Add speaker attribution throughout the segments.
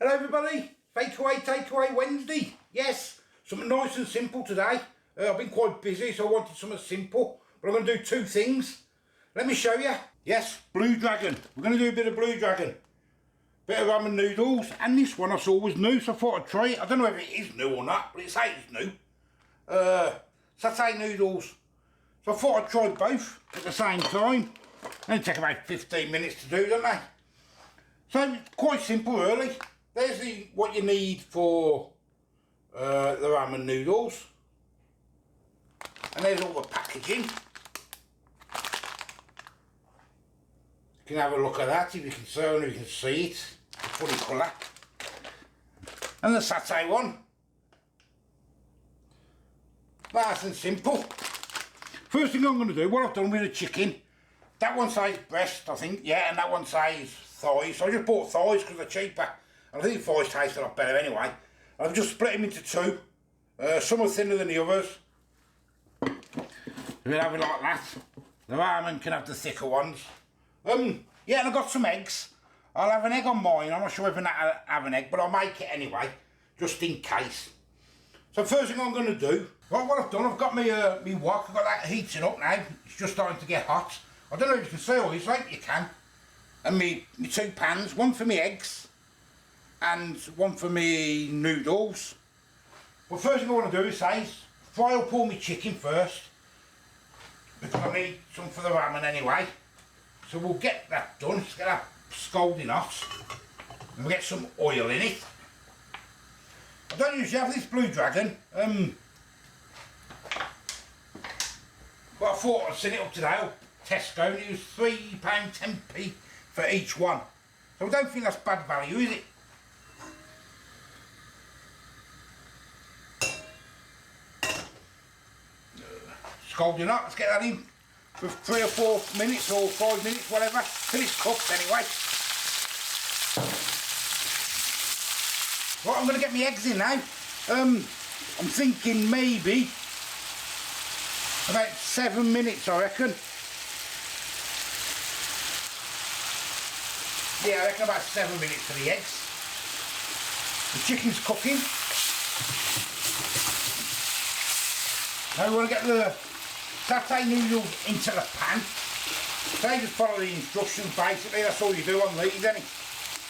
Speaker 1: Hello everybody, Fakeaway Takeaway Wednesday. Yes, something nice and simple today. I've been quite busy, so I wanted something simple, but I'm going to do two things. Let me show you. Yes, Blue Dragon. We're going to do a bit of Blue Dragon. Bit of ramen noodles, and this one I saw was new, so I thought I'd try it. I don't know if it is new or not, but it says it's new. Satay noodles. So I thought I'd try both at the same time. They take about 15 minutes to do, don't they? So it's quite simple really. There's what you need for the ramen noodles. And there's all the packaging. You can have a look at that if you can see it. Funny colour. And the satay one. Nice and simple. First thing I'm going to do, what I've done with the chicken, that one says breast, I think, yeah, and that one says thighs. So I just bought thighs because they're cheaper. And I think thighs taste a lot better anyway. I've just split them into two. Some are thinner than the others. We'll have it like that. The ramen can have the thicker ones. Yeah, and I've got some eggs. I'll have an egg on mine. I'm not sure if I have an egg, but I'll make it anyway, just in case. So first thing I'm going to do, right, what I've done, I've got my wok. I've got that heating up now. It's just starting to get hot. I don't know if you can see all this, right? You can. And me two pans, one for me eggs and one for me noodles. But first thing I want to do is fry up all my chicken first, because I need some for the ramen anyway. So we'll get that done. It's get that scalding hot, and we'll get some oil in it. I don't usually have this Blue Dragon, but I thought I'd set it up today. Tesco, and it was £3.10p for each one. So I don't think that's bad value, is it? Scalding hot, let's get that in for 3 or 4 minutes or 5 minutes, whatever, till it's cooked anyway. Right, I'm going to get my eggs in now. I'm thinking maybe about 7 minutes, I reckon. Yeah, I reckon about 7 minutes for the eggs. The chicken's cooking. Now we want to get the satay noodles into the pan. So you just follow the instructions basically, that's all you do on these, isn't it?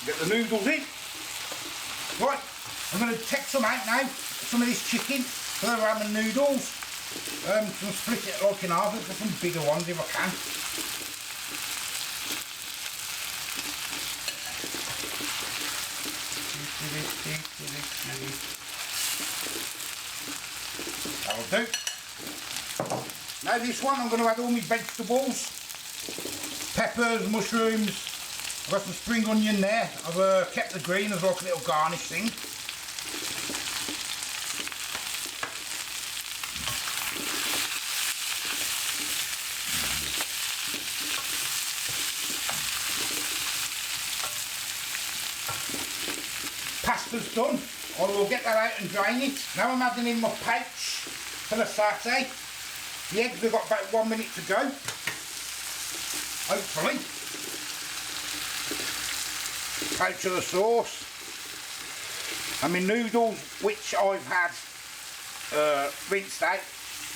Speaker 1: Get the noodles in. Right, I'm going to take some out now, some of this chicken for the ramen noodles. I'm going to split it like in half, for some bigger ones if I can. That'll do. Now this one I'm going to add all my vegetables, peppers, mushrooms. I've got some spring onion there. I've kept the green as like a little garnish thing. Pasta's done. I will get that out and drain it. Now I'm adding in my pouch for the satay. The eggs have got about 1 minute to go, hopefully. Pouch of the sauce. And my noodles, which I've had rinsed out,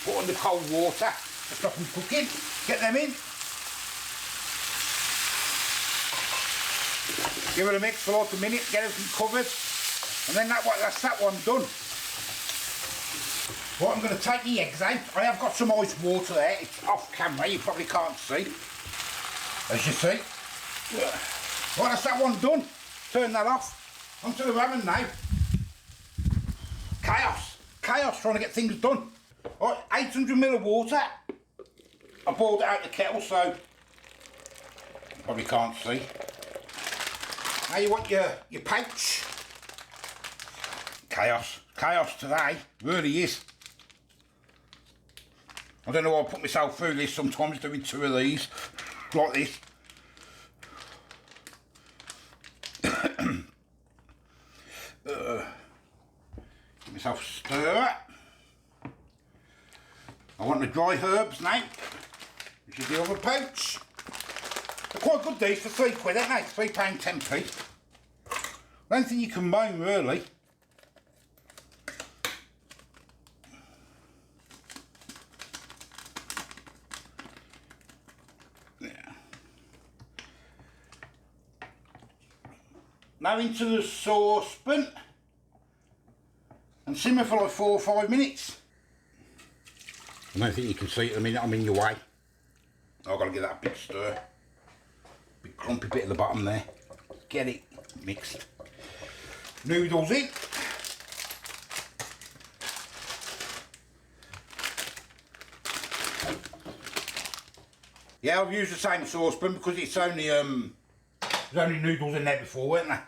Speaker 1: put under cold water to stop them cooking. Get them in. Give it a mix for like a minute, get everything covered. And then that's that one done. Right, I'm going to take the eggs out. I have got some ice water there. It's off camera, you probably can't see. As you see. Right, that's that one done. Turn that off. Onto the ramen now. Chaos. Chaos trying to get things done. Right, 800ml of water. I boiled it out the kettle, so you probably can't see. Now you want your pouch. Chaos. Chaos today. Really is. I don't know why I put myself through this sometimes, doing 2 of these, like this. Give myself a stir. I want the dry herbs now, which is the other pouch. They're quite good these for £3, aren't they? £3.10p. I don't think you can moan really. Yeah. Now into the saucepan and simmer for like 4 or 5 minutes. I don't think you can see it at the minute I'm in your way. I've got to give that a big stir. Big clumpy bit at the bottom there. Get it mixed. Noodles in. Yeah, I've used the same saucepan because it's only there's only noodles in there before, weren't there?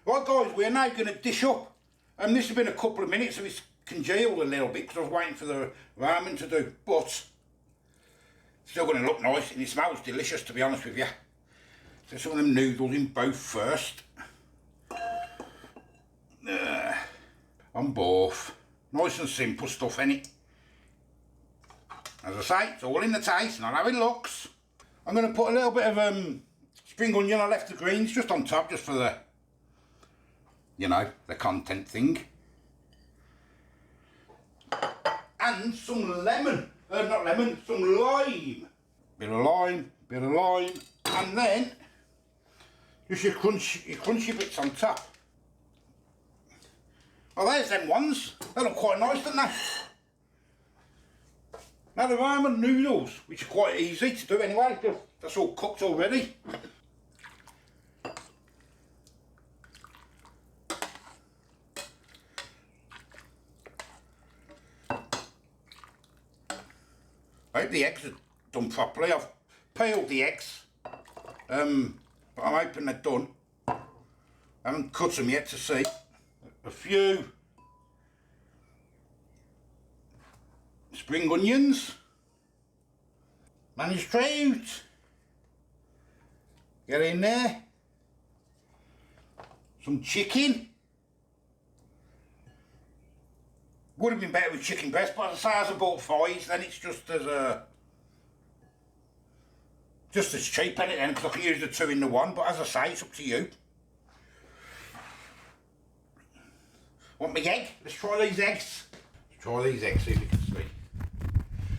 Speaker 1: Right guys, we're now going to dish up. And this has been a couple of minutes, so it's congealed a little bit because I was waiting for the ramen to do. But it's still going to look nice and it smells delicious, to be honest with you. So some of them noodles in both first. On both. Nice and simple stuff, innit? As I say, it's all in the taste, not how it looks. I'm going to put a little bit of spring onion. I left the greens just on top, just for the, you know, the content thing. And some lemon. Not lemon, some lime. Bit of lime, and then just your crunchy bits on top. Oh, there's them ones. They look quite nice, don't they? Now the ramen noodles, which are quite easy to do anyway, that's all cooked already. I hope the eggs are done properly. I've peeled the eggs, but I'm hoping they're done. I haven't cut them yet to see. A few spring onions, managed trout, get in there, some chicken. Would have been better with chicken breast, but as I say, as I bought 5, then it's just as cheap, ain't it then, because I can use the 2 in the 1, but as I say, it's up to you. Want my egg? Let's try these eggs. Let's try these eggs, see if you can see.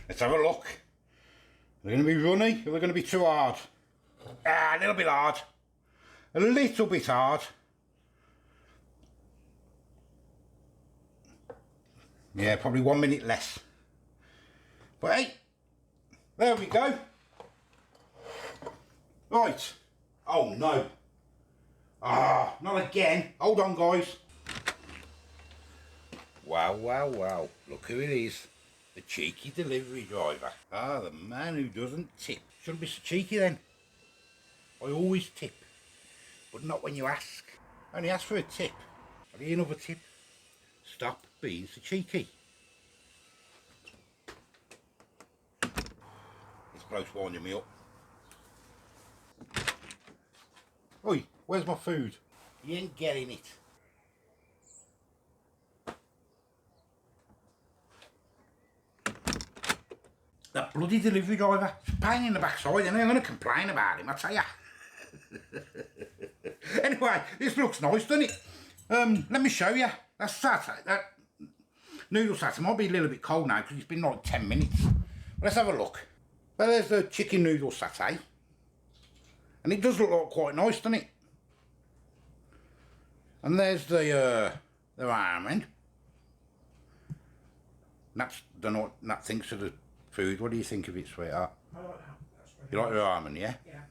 Speaker 1: Let's have a look. Are they going to be runny or are they going to be too hard? A little bit hard. A little bit hard. Yeah, probably 1 minute less. But hey, there we go. Right. Oh no. Not again. Hold on guys. Wow, wow, wow. Look who it is. The cheeky delivery driver. The man who doesn't tip. Shouldn't be so cheeky then. I always tip. But not when you ask. Only ask for a tip. Have you another tip? Stop being so cheeky. This bloke's winding me up. Oi, where's my food? You ain't getting it. That bloody delivery driver, it's a pain in the backside, and I'm going to complain about him, I tell ya. Anyway, this looks nice, doesn't it? Let me show you. That satay, that noodle satay might be a little bit cold now because it's been like 10 minutes. Let's have a look. Well, there's the chicken noodle satay. And it does look quite nice, doesn't it? And there's the ramen. That's, don't know what Nat thinks of the food. What do you think of it, sweetheart?
Speaker 2: I like that. That's really
Speaker 1: You like the ramen, yeah?
Speaker 2: Yeah.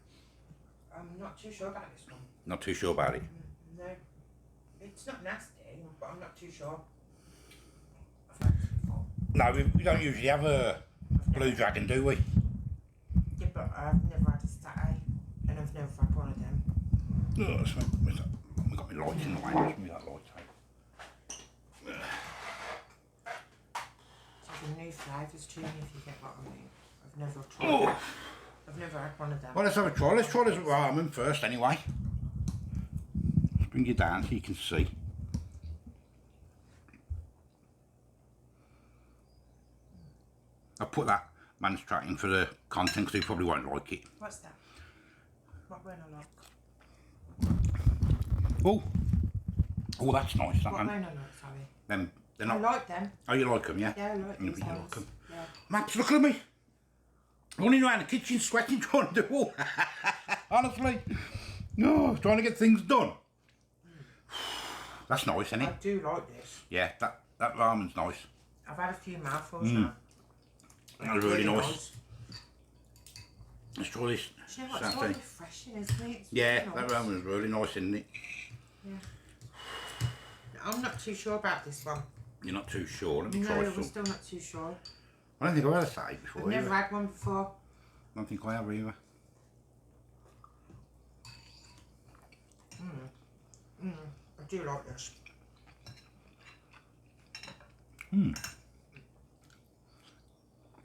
Speaker 2: I'm not too sure about this one.
Speaker 1: Not too sure about it?
Speaker 2: No. It's not nasty, but I'm not too sure. I've had this before.
Speaker 1: No, we don't usually have a Blue Dragon, do we?
Speaker 2: Yeah, but I've never had a satay, and I've never had one of them.
Speaker 1: Oh, we've got my light in the way. Let's move that light out.
Speaker 2: It's a new flavours to me, if you get what I mean. I've never tried that. I've never had one of them.
Speaker 1: Well, let's have a try. Let's try this ramen first, anyway. Let's bring you down so you can see. I'll put that man's track in for the content because he probably won't like it.
Speaker 2: What's that? What won't I like?
Speaker 1: Oh, oh, that's nice. That
Speaker 2: What?
Speaker 1: one.
Speaker 2: No, sorry.
Speaker 1: Them, they're
Speaker 2: I
Speaker 1: not.
Speaker 2: like them.
Speaker 1: Oh, you like them, yeah?
Speaker 2: Yeah, I like
Speaker 1: You
Speaker 2: these
Speaker 1: like
Speaker 2: ones.
Speaker 1: them.
Speaker 2: Yeah.
Speaker 1: Maps, look at me. Running around the kitchen, sweating, trying to do all. Honestly, no, trying to get things done. That's nice, isn't
Speaker 2: I
Speaker 1: it?
Speaker 2: do like this.
Speaker 1: Yeah, that ramen's nice.
Speaker 2: I've had a few mouthfuls now.
Speaker 1: That was really nice. Let's try this.
Speaker 2: Do you know what? It's quite refreshing, isn't it? It's
Speaker 1: Yeah,
Speaker 2: really
Speaker 1: that
Speaker 2: nice.
Speaker 1: ramen was really nice, isn't it?
Speaker 2: Yeah. I'm not too sure about this one.
Speaker 1: You're not too sure. Let me
Speaker 2: No,
Speaker 1: try
Speaker 2: we're
Speaker 1: some.
Speaker 2: still not too sure.
Speaker 1: I don't think I've had a steak before.
Speaker 2: I've never
Speaker 1: either.
Speaker 2: had one before.
Speaker 1: I don't think I have either.
Speaker 2: I do like this.
Speaker 1: It's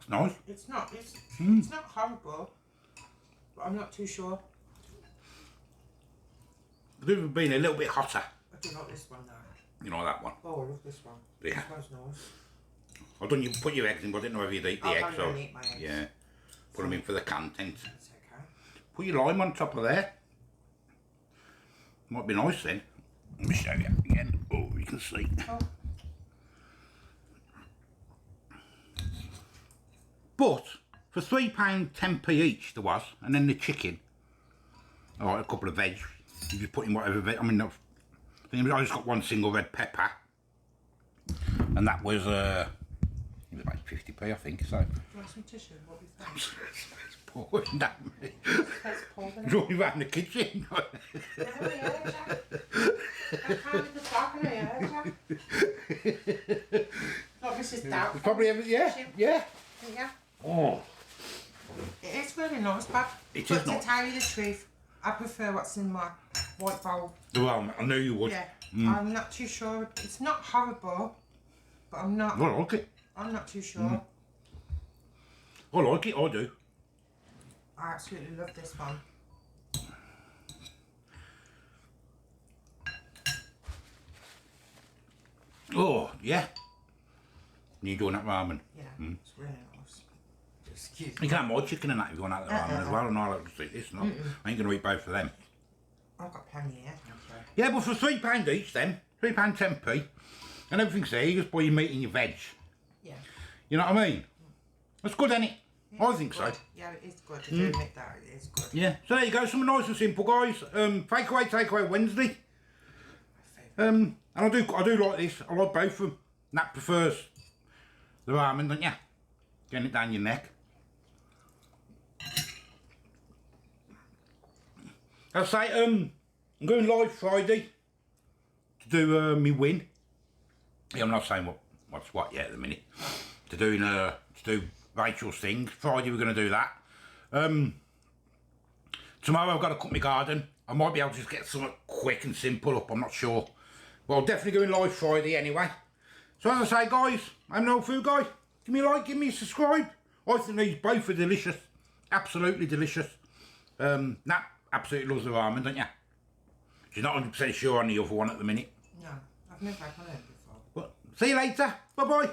Speaker 1: nice.
Speaker 2: It's not horrible, but I'm not too sure.
Speaker 1: It could have been a little bit hotter.
Speaker 2: I do like this one though.
Speaker 1: You know that one.
Speaker 2: Oh, I love this one.
Speaker 1: Yeah.
Speaker 2: This one's nice.
Speaker 1: I done you put your eggs in, but I didn't know if you'd eat the
Speaker 2: I'm
Speaker 1: eggs.
Speaker 2: gonna eat my eggs.
Speaker 1: Yeah. Put them in for the content.
Speaker 2: It's okay.
Speaker 1: Put your lime on top of there. Might be nice then. Let me show you again. Oh, you can see.
Speaker 2: Oh.
Speaker 1: But for £3.10p each there was, and then the chicken. Alright, a couple of veg. You just put in whatever veg. I mean, I just got one single red pepper, and that was it was about 50p, I think. So.
Speaker 2: Do you want some tissue? What do you think?
Speaker 1: It's pouring at me.
Speaker 2: It's pouring.
Speaker 1: It's all around the kitchen.
Speaker 2: I can't with the top of it, Look, Mrs. Doubt.
Speaker 1: Probably yeah.
Speaker 2: Yeah.
Speaker 1: Oh.
Speaker 2: It is really nice, but
Speaker 1: It
Speaker 2: but
Speaker 1: is
Speaker 2: to
Speaker 1: nice.
Speaker 2: tell you the truth, I prefer what's in my white bowl.
Speaker 1: Well, I knew you would.
Speaker 2: Yeah. I'm not too sure. It's not horrible, but I'm not.
Speaker 1: I like it.
Speaker 2: I'm not too sure.
Speaker 1: I like it, I do.
Speaker 2: I absolutely love this one.
Speaker 1: Oh, yeah. You doing that ramen?
Speaker 2: Yeah, it's really nice. Excuse me.
Speaker 1: You can have my chicken and that if you want that ramen as well, and I'll just eat this. No, I ain't going to eat both of them.
Speaker 2: I've got plenty here. Okay.
Speaker 1: Yeah, but for £3 each then, £3.10p, and everything's there, you just buy your meat and your veg.
Speaker 2: Yeah.
Speaker 1: You know what I mean? That's good, ain't it?
Speaker 2: Yeah,
Speaker 1: I think so.
Speaker 2: good. Yeah, it is good. I do admit that. It is good.
Speaker 1: Yeah, so there you go, something nice and simple, guys. Fakeaway Wednesday.
Speaker 2: My favourite.
Speaker 1: And I do like this. I like both of them. Nat prefers the ramen, don't you? Getting it down your neck. I'll say, I'm going live Friday to do me win. Yeah, I'm not saying what's what yet at the minute. To do Rachel's thing. Friday we're going to do that. Tomorrow I've got to cut my garden. I might be able to just get something quick and simple up, I'm not sure. But I'll definitely go in live Friday anyway. So as I say, guys, I'm an old food guy. Give me a like, give me a subscribe. I think these both are delicious. Absolutely delicious. Nat absolutely loves the ramen, don't you? She's not 100% sure on the other one at the minute.
Speaker 2: No, I've never had one of them before.
Speaker 1: But see you later. Bye-bye.